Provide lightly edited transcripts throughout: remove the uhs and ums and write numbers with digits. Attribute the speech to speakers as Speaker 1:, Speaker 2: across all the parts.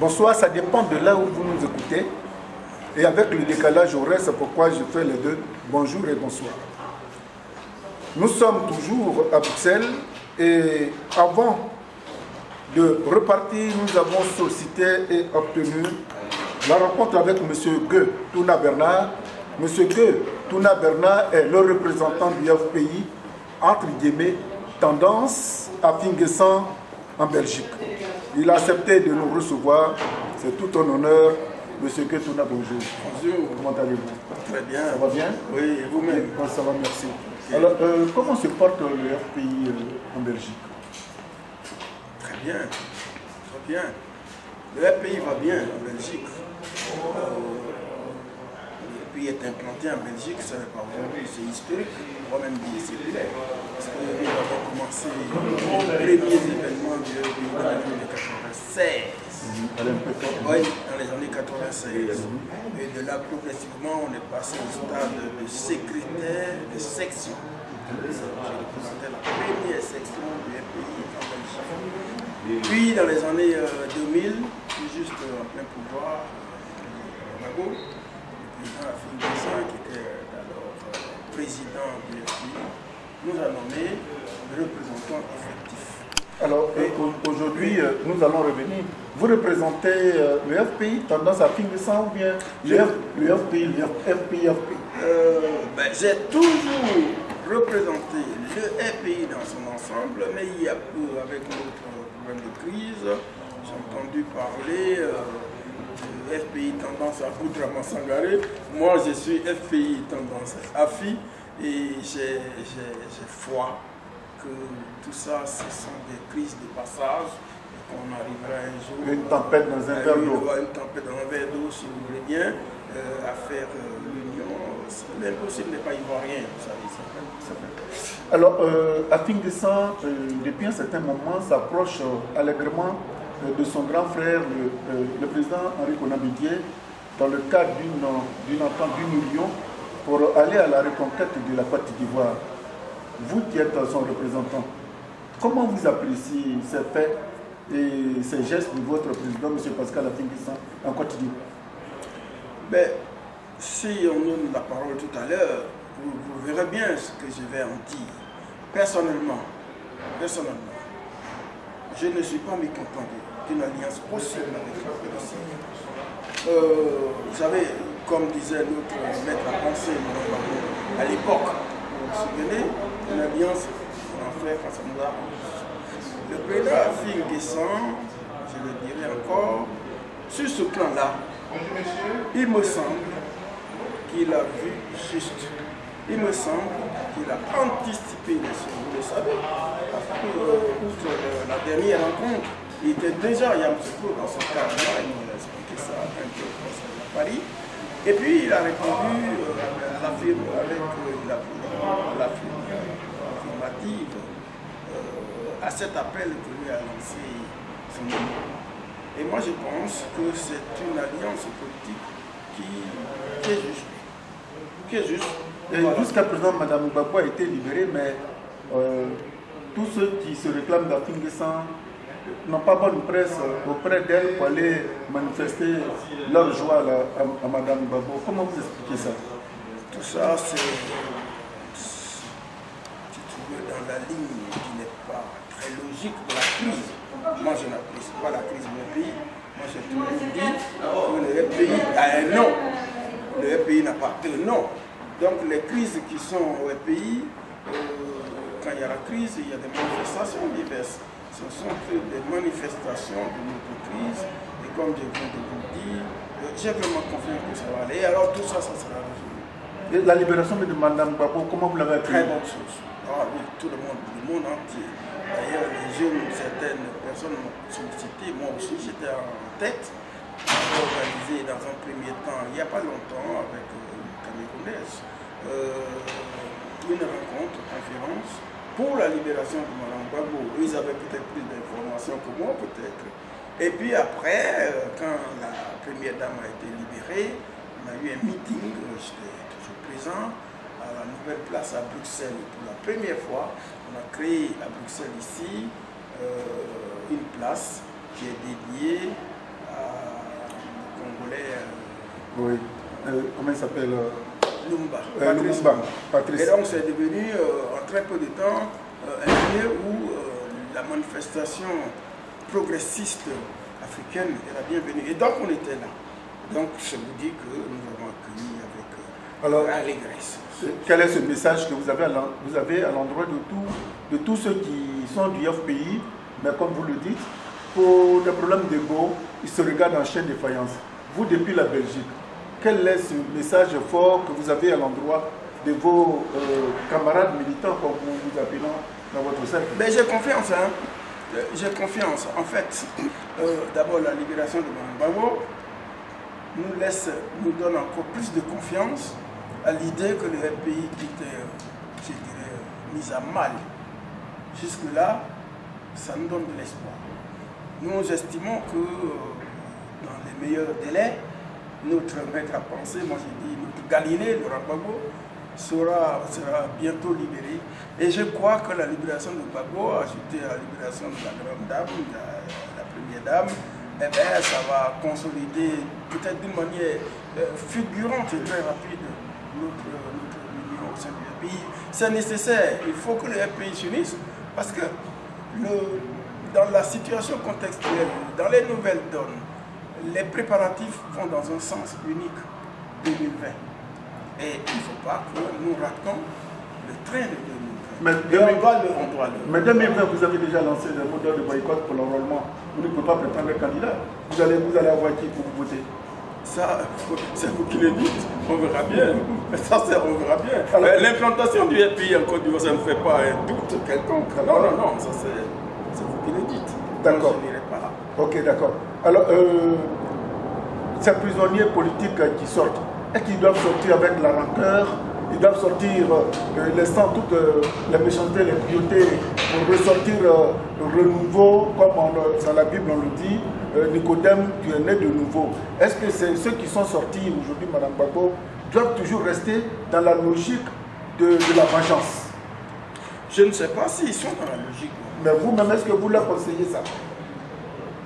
Speaker 1: bonsoir, ça dépend de là où vous nous écoutez. Et avec le décalage horaire, c'est pourquoi je fais les deux. Bonjour et bonsoir. Nous sommes toujours à Bruxelles et avant de repartir, nous avons sollicité et obtenu la rencontre avec M. Gueux Touna Bernard. M. Gueux Touna Bernard est le représentant du FPI, entre guillemets, tendance à Finguessan en Belgique. Il a accepté de nous recevoir. C'est tout un honneur. Monsieur Gueux Touna, bonjour.
Speaker 2: Bonjour.
Speaker 1: Comment allez-vous?
Speaker 2: Très bien.
Speaker 1: Ça va bien?
Speaker 2: Oui, et vous-même?
Speaker 1: Ça va, merci.
Speaker 2: Okay.
Speaker 1: Alors, comment se porte le FPI en Belgique?
Speaker 2: Très bien. Très bien. Le FPI va bien en Belgique. Le FPI est implanté en Belgique, ça n'est pas aujourd'hui, c'est historique, moi-même dit circulaire. Parce que nous avons commencé les premiers événements du FPI dans les années 96. Oui, dans les années 96. Et de là, progressivement, on est passé au stade de secrétaire de section. J'ai représenté la première section du FPI en Belgique. Puis, dans les années 2000, juste en plein pouvoir, Mago, le président Finguessan, qui était alors président du FPI, nous a nommé représentant effectif.
Speaker 1: Alors, aujourd'hui, nous allons revenir. Vous représentez le FPI, tendance à Finguessan ou bien le FPI, le FPI?
Speaker 2: J'ai toujours représenté le FPI dans son ensemble, mais il y a peu, avec notre problème de crise, j'ai entendu parler de FPI tendance à Oudraman Sangaré. Moi, je suis FPI tendance à AFI et j'ai foi que tout ça, ce sont des crises de passage et qu'on arrivera un jour...
Speaker 1: Une tempête dans un verre d'eau.
Speaker 2: Une tempête dans un verre d'eau, si vous voulez bien, à faire l'union. L'impossible n'est pas ivoirien, vous savez ça.
Speaker 1: Alors, à Finguessan, depuis un certain moment, s'approche allègrement de son grand frère, le président Henri Konan-Bédié, dans le cadre d'une entente d'1 million pour aller à la reconquête de la Côte d'Ivoire. Vous qui êtes son représentant, comment vous appréciez ces faits et ces gestes de votre président, M. Pascal Finguessan, en Côte d'Ivoire?
Speaker 2: Si on donne la parole tout à l'heure, vous verrez bien ce que je vais en dire. Personnellement, je ne suis pas mécontent d'une alliance possible avec la PDC. Vous savez, comme disait notre maître à penser, à l'époque, vous vous souvenez, une alliance qu'on a fait face à nous arrange. Le président Finguessan, je le dirai encore, sur ce plan-là, il me semble qu'il a vu juste. Il me semble qu'il a anticipé les choses, vous le savez. Parce que, outre la dernière rencontre, il était déjà à Yamoussoukro dans son cadre-là, il m'a expliqué ça un peu à Paris. Et puis il a répondu à l'affirmative à cet appel que lui a lancé son ami. Et moi je pense que c'est une alliance politique qui est juste.
Speaker 1: Jusqu'à présent, Mme Gbagbo a été libérée, mais tous ceux qui se réclament de Finguessan n'ont pas bonne presse auprès d'elle pour aller manifester leur joie à Mme Gbagbo. Comment vous expliquez ça?
Speaker 2: Tout ça, c'est, si tu veux, dans la ligne qui n'est pas très logique de la crise. Moi, je n'apprécie pas la crise du pays. Moi, j'ai toujours dit que le pays a un nom. Le pays n'a pas de nom. Donc les crises qui sont au pays, quand il y a la crise, il y a des manifestations diverses. Ce sont des manifestations de notre crise. Et comme je viens de vous le dire, j'ai vraiment confiance que ça va aller. Alors tout ça, ça sera résolu.
Speaker 1: Et la libération de Mme Gbagbo, comment vous l'avez appris?
Speaker 2: Très bonne chose. Ah oui, tout le monde entier. D'ailleurs, les jeunes, certaines personnes m'ont sollicité. Moi aussi, j'étais en tête. Organisé dans un premier temps, il n'y a pas longtemps, avec une Camerounaise, une rencontre, une conférence pour la libération de Mme Gbagbo. Ils avaient peut-être plus d'informations que moi, peut-être. Et puis après, quand la première dame a été libérée, on a eu un meeting, j'étais toujours présent, à la nouvelle place à Bruxelles. Pour la première fois, on a créé à Bruxelles ici une place qui est dédiée à
Speaker 1: Oui. Comment il s'appelle
Speaker 2: Lumumba.
Speaker 1: Patrice.
Speaker 2: Et donc c'est devenu en très peu de temps un lieu où la manifestation progressiste africaine est la bienvenue. Et donc on était là. Donc je vous dis que nous avons accueilli avec allégresse.
Speaker 1: Quel est ce message que vous avez à l'endroit de tous ceux qui sont du FPI, mais comme vous le dites, pour des problèmes d'ego, ils se regardent en chaîne de faïence. Vous, depuis la Belgique, quel est ce message fort que vous avez à l'endroit de vos camarades militants, comme vous appelez dans votre cercle?
Speaker 2: Mais j'ai confiance, hein. J'ai confiance. En fait, d'abord la libération de Gbagbo nous donne encore plus de confiance à l'idée que le pays qui était, je dirais, mis à mal jusque-là, ça nous donne de l'espoir. Nous estimons que dans les meilleurs délais, notre maître à penser, moi j'ai dit, notre Galilée, Laurent Gbagbo, sera bientôt libéré. Et je crois que la libération de Gbagbo, ajoutée à la libération de la grande dame, la première dame, eh bien, ça va consolider peut-être d'une manière fulgurante et très rapide notre union au sein du pays. C'est nécessaire, il faut que le pays s'unisse parce que dans la situation contextuelle, dans les nouvelles donnes, les préparatifs vont dans un sens unique 2020. Et il ne faut pas que nous ratons le train de 2020.
Speaker 1: Mais 2020, vous avez déjà lancé le modèle de boycott pour l'enrôlement. Vous ne pouvez pas prétendre être candidat. Vous allez avoir qui pour vous voter?
Speaker 2: Ça, c'est vous qui le dites. On verra bien. Ça, on verra bien. L'implantation du FPI en Côte d'Ivoire, ça ne fait pas un doute quelconque. Non, ça c'est vous qui le dites.
Speaker 1: D'accord.
Speaker 2: Je n'irai pas là.
Speaker 1: Ok, d'accord. Alors, ces prisonniers politiques qui sortent, est-ce qu'ils doivent sortir avec la rancœur? Ils doivent sortir laissant toutes les méchancetés, les cruautés, pour ressortir le renouveau, comme dans la Bible on le dit, Nicodème, tu es né de nouveau. Est-ce que c'est ceux qui sont sortis aujourd'hui, Mme Gbagbo, doivent toujours rester dans la logique de la vengeance?
Speaker 2: Je ne sais pas s'ils sont dans la logique.
Speaker 1: Mais vous-même, est-ce que vous leur conseillez ça?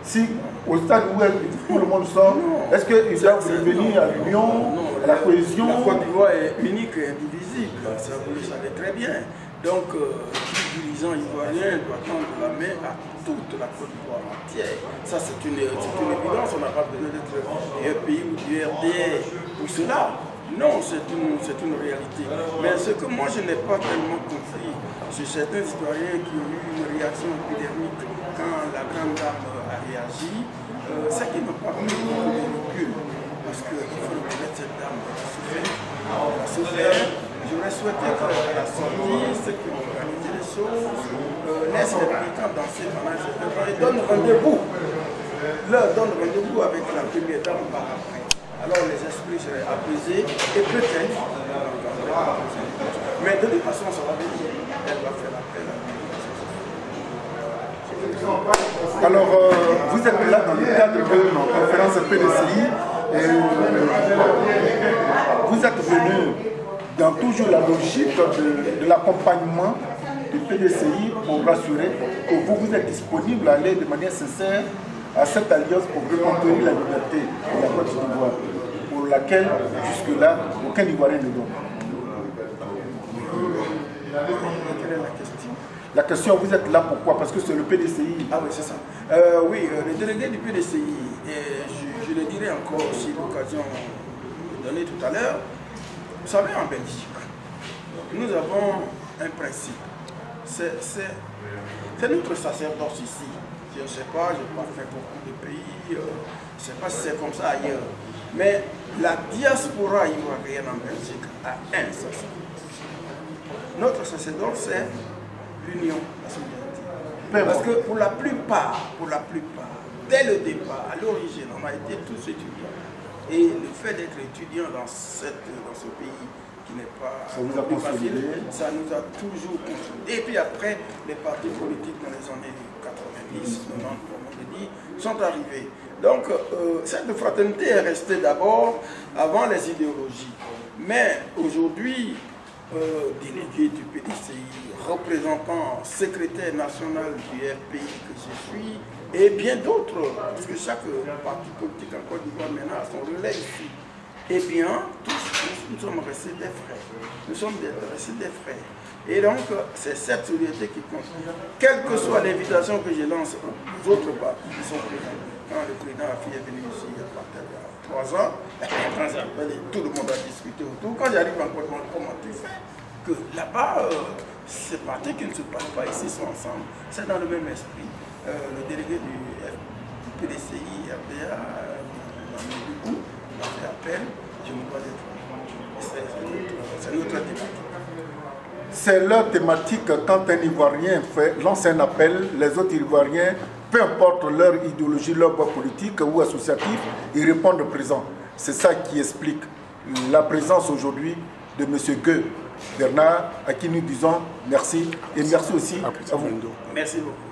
Speaker 1: Si au stade où tout le monde sort, est-ce qu'ils doivent revenir à l'union, à la cohésion?
Speaker 2: La Côte d'Ivoire est unique et indivisible, ça vous le savez très bien. Donc, tout dirigeant ivoirien doit tendre la main à toute la Côte d'Ivoire entière. Ça, c'est une évidence, on n'a pas besoin d'être un pays ou du RDR pour cela. Non, c'est une réalité. Mais ce que moi, je n'ai pas tellement compris, c'est certains citoyens qui ont eu une réaction épidermique quand la grande dame a réagi, c'est qu'ils n'ont pas pris de recul. Parce qu'il faut reconnaître cette dame qui a souffert. J'aurais souhaité qu'à la sortie, ceux qui ont organisé les choses laissent les militants danser pendant cette heure et donnent rendez-vous. Leur donnent rendez-vous avec la première dame par après. Alors les esprits seraient apaisés et peut-être, mais de toute façon, ça va venir. Elle va faire appel à
Speaker 1: Alors, vous êtes là dans le cadre de notre conférence PDCI et vous êtes venu dans toujours la logique de l'accompagnement du PDCI pour rassurer que vous êtes disponible à aller de manière sincère à cette alliance pour reconquérir la liberté de la Côte d'Ivoire, pour laquelle, jusque-là, aucun Ivoirien ne donne.
Speaker 2: Quelle est la question?
Speaker 1: La question, vous êtes là pourquoi? Parce que c'est le PDCI.
Speaker 2: Ah oui, c'est ça. Oui, le délégué du PDCI, et je le dirai encore si l'occasion me donnée tout à l'heure, vous savez, en Belgique, nous avons un principe. C'est notre sacerdoce ici. Je ne sais pas, je n'ai pas fait beaucoup de pays, je ne sais pas si c'est comme ça ailleurs. Mais la diaspora ivoirienne en Belgique a un sacerdoce. Notre sacerdoce, c'est l'union, la solidarité. Parce que pour la plupart, dès le départ, à l'origine, on a été tous étudiants. Et le fait d'être étudiant dans ce pays qui n'est pas facile, ça nous a toujours consolidé. Et puis après, les partis politiques dans les années 90, 90, comme on le dit, sont arrivés. Donc, cette fraternité est restée d'abord avant les idéologies. Mais aujourd'hui, délégué du PDCI, représentant secrétaire national du RPI que je suis, et bien d'autres, parce que chaque parti politique en Côte d'Ivoire maintenant a son relais ici. eh bien, tous, nous sommes restés des frères. Nous sommes restés des frères. Et donc, c'est cette solidarité qui compte. Quelle que soit l'invitation que je lance aux autres partis qui sont présents, quand le président Afi est venu ici il y a 3 ans, quand j'appelle, tout le monde a discuté autour. Quand j'arrive encore, comment tu fais? Que là-bas, ces partis qui ne se parlent pas ici sont ensemble. C'est dans le même esprit. Le délégué du PDCI, RDA, m'a fait appel, je me dois d'être. C'est notre thématique.
Speaker 1: C'est leur thématique quand un Ivoirien lance un appel, les autres Ivoiriens, peu importe leur idéologie, leur voie politique ou associative, ils répondent présent. C'est ça qui explique la présence aujourd'hui de M. Gueux Bernard, à qui nous disons merci et merci aussi à vous.
Speaker 2: Merci beaucoup.